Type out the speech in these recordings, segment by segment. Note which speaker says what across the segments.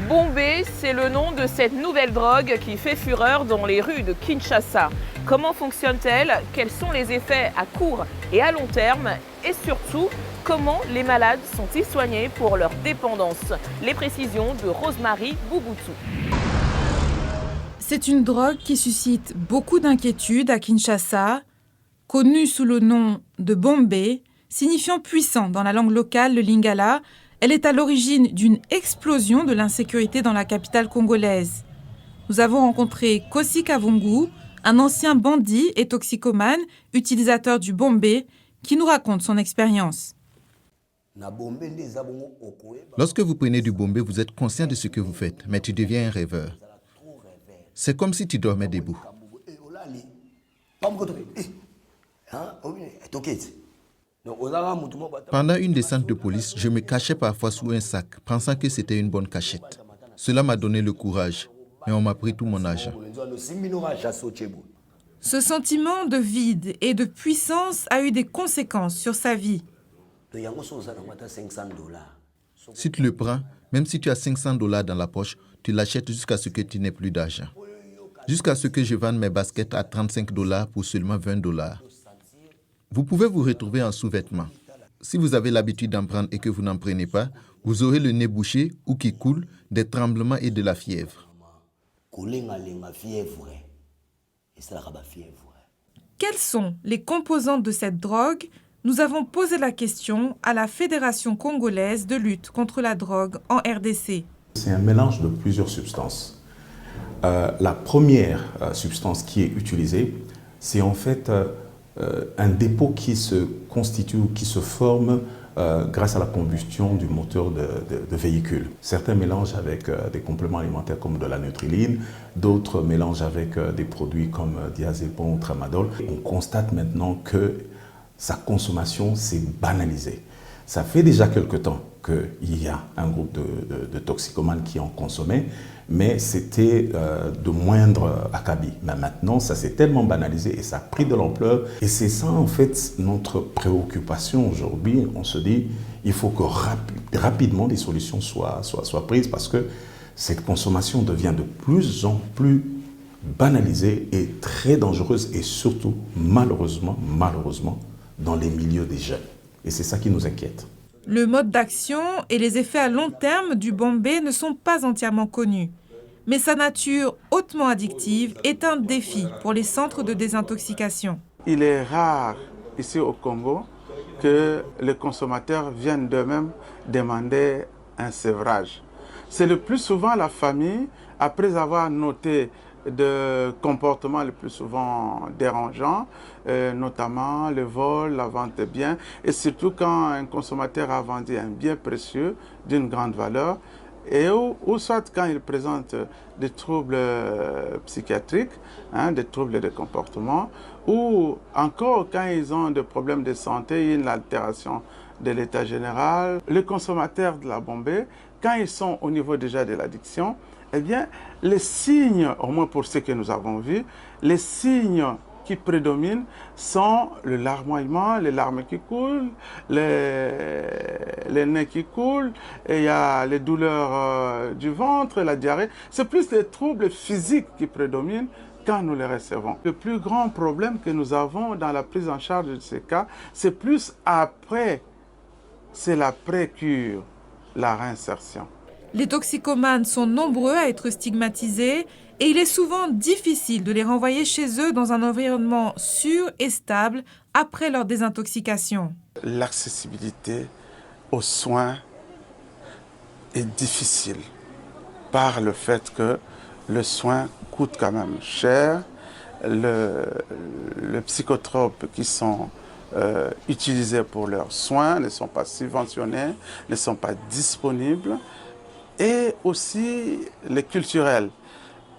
Speaker 1: Bombé, c'est le nom de cette nouvelle drogue qui fait fureur dans les rues de Kinshasa. Comment fonctionne-t-elle? Quels sont les effets à court et à long terme? Et surtout, comment les malades sont-ils soignés pour leur dépendance? Les précisions de Rosemary Bouboutou.
Speaker 2: C'est une drogue qui suscite beaucoup d'inquiétudes à Kinshasa, connue sous le nom de Bombé, signifiant puissant dans la langue locale, le lingala. Elle est à l'origine d'une explosion de l'insécurité dans la capitale congolaise. Nous avons rencontré Kossi Kavungu, un ancien bandit et toxicomane, utilisateur du Bombé, qui nous raconte son expérience.
Speaker 3: Lorsque vous prenez du Bombé, vous êtes conscient de ce que vous faites, mais tu deviens un rêveur. C'est comme si tu dormais debout. Pendant une descente de police, je me cachais parfois sous un sac, pensant que c'était une bonne cachette. Cela m'a donné le courage, mais on m'a pris tout mon argent.
Speaker 2: Ce sentiment de vide et de puissance a eu des conséquences sur sa vie.
Speaker 3: Si tu le prends, même si tu as $500 dans la poche, tu l'achètes jusqu'à ce que tu n'aies plus d'argent. Jusqu'à ce que je vende mes baskets à $35 pour seulement $20. Vous pouvez vous retrouver en sous-vêtements. Si vous avez l'habitude d'en prendre et que vous n'en prenez pas, vous aurez le nez bouché ou qui coule, des tremblements et de la fièvre.
Speaker 2: Quelles sont les composantes de cette drogue? Nous avons posé la question à la Fédération congolaise de lutte contre la drogue en RDC.
Speaker 4: C'est un mélange de plusieurs substances. La première substance qui est utilisée, c'est en fait un dépôt qui se constitue ou qui se forme grâce à la combustion du moteur de véhicule. Certains mélangent avec des compléments alimentaires comme de la neutriline, d'autres mélangent avec des produits comme diazépam ou tramadol. On constate maintenant que sa consommation s'est banalisée. Ça fait déjà quelque temps qu'il y a un groupe de toxicomanes qui en consommaient, mais c'était de moindre acabit. Mais maintenant, ça s'est tellement banalisé et ça a pris de l'ampleur. Et c'est ça, en fait, notre préoccupation aujourd'hui. On se dit, il faut que rapidement des solutions soient prises parce que cette consommation devient de plus en plus banalisée et très dangereuse et surtout, malheureusement, dans les milieux des jeunes. Et c'est ça qui nous inquiète.
Speaker 2: Le mode d'action et les effets à long terme du Bombé ne sont pas entièrement connus. Mais sa nature hautement addictive est un défi pour les centres de désintoxication.
Speaker 5: Il est rare ici au Congo que les consommateurs viennent d'eux-mêmes demander un sevrage. C'est le plus souvent la famille, après avoir noté de comportements le plus souvent dérangeants, notamment le vol, la vente de biens, et surtout quand un consommateur a vendu un bien précieux d'une grande valeur, et ou soit quand il présente des troubles psychiatriques, des troubles de comportement, ou encore quand ils ont des problèmes de santé, une altération de l'état général. Les consommateurs de la Bombé, quand ils sont au niveau déjà de l'addiction, eh bien, les signes, au moins pour ce que nous avons vu, les signes qui prédominent sont le larmoiement, les larmes qui coulent, les nez qui coulent, et il y a les douleurs du ventre, la diarrhée. C'est plus les troubles physiques qui prédominent quand nous les recevons. Le plus grand problème que nous avons dans la prise en charge de ces cas, c'est plus après, c'est la pré-cure, la réinsertion.
Speaker 2: Les toxicomanes sont nombreux à être stigmatisés et il est souvent difficile de les renvoyer chez eux dans un environnement sûr et stable après leur désintoxication.
Speaker 5: L'accessibilité aux soins est difficile par le fait que le soin coûte quand même cher. Les psychotropes qui sont utilisés pour leurs soins ne sont pas subventionnés, ne sont pas disponibles. Et aussi les culturels,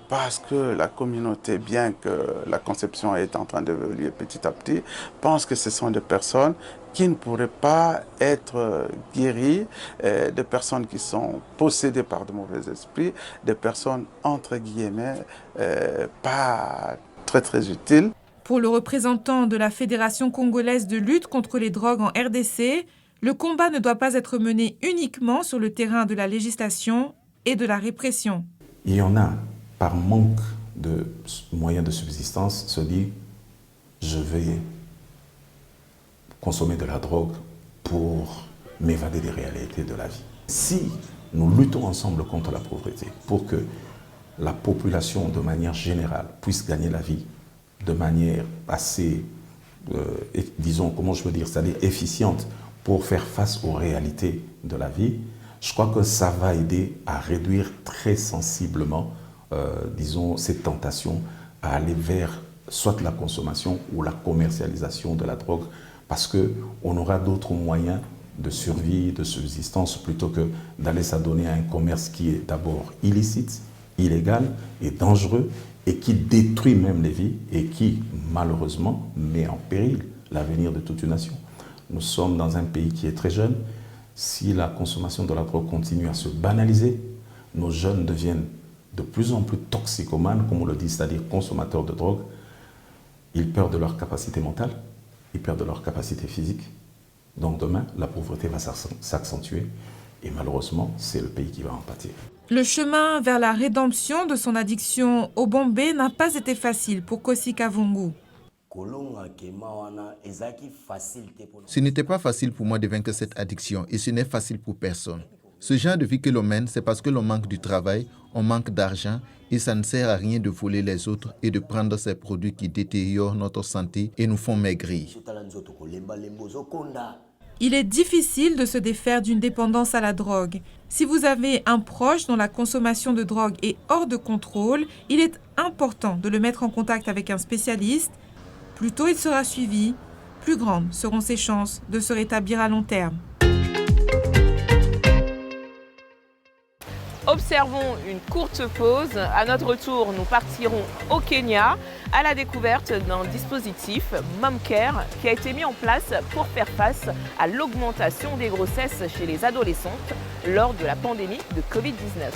Speaker 5: parce que la communauté, bien que la conception est en train d'évoluer petit à petit, pense que ce sont des personnes qui ne pourraient pas être guéries, des personnes qui sont possédées par de mauvais esprits, des personnes entre guillemets pas très utiles.
Speaker 2: Pour le représentant de la Fédération congolaise de lutte contre les drogues en RDC, le combat ne doit pas être mené uniquement sur le terrain de la législation, et de la répression.
Speaker 4: Il y en a, par manque de moyens de subsistance, se dit « je vais consommer de la drogue pour m'évader des réalités de la vie ». Si nous luttons ensemble contre la pauvreté pour que la population, de manière générale, puisse gagner la vie de manière assez, disons, comment je veux dire, c'est-à-dire efficiente pour faire face aux réalités de la vie, je crois que ça va aider à réduire très sensiblement, disons, cette tentation à aller vers soit la consommation ou la commercialisation de la drogue, parce qu'on aura d'autres moyens de survie, de subsistance, plutôt que d'aller s'adonner à un commerce qui est d'abord illicite, illégal et dangereux, et qui détruit même les vies et qui, malheureusement, met en péril l'avenir de toute une nation. Nous sommes dans un pays qui est très jeune. Si la consommation de la drogue continue à se banaliser, nos jeunes deviennent de plus en plus toxicomanes, comme on le dit, c'est-à-dire consommateurs de drogue. Ils perdent de leur capacité mentale, ils perdent de leur capacité physique. Donc demain, la pauvreté va s'accentuer et malheureusement, c'est le pays qui va en pâtir.
Speaker 2: Le chemin vers la rédemption de son addiction au bombé n'a pas été facile pour Kosi Kavungu.
Speaker 3: Ce n'était pas facile pour moi de vaincre cette addiction et ce n'est facile pour personne. Ce genre de vie que l'on mène, c'est parce que l'on manque du travail, on manque d'argent et ça ne sert à rien de voler les autres et de prendre ces produits qui détériorent notre santé et nous font maigrir.
Speaker 2: Il est difficile de se défaire d'une dépendance à la drogue. Si vous avez un proche dont la consommation de drogue est hors de contrôle, il est important de le mettre en contact avec un spécialiste. Plus tôt il sera suivi, plus grandes seront ses chances de se rétablir à long terme.
Speaker 1: Observons une courte pause. À notre retour, nous partirons au Kenya à la découverte d'un dispositif, MomCare, qui a été mis en place pour faire face à l'augmentation des grossesses chez les adolescentes lors de la pandémie de Covid-19.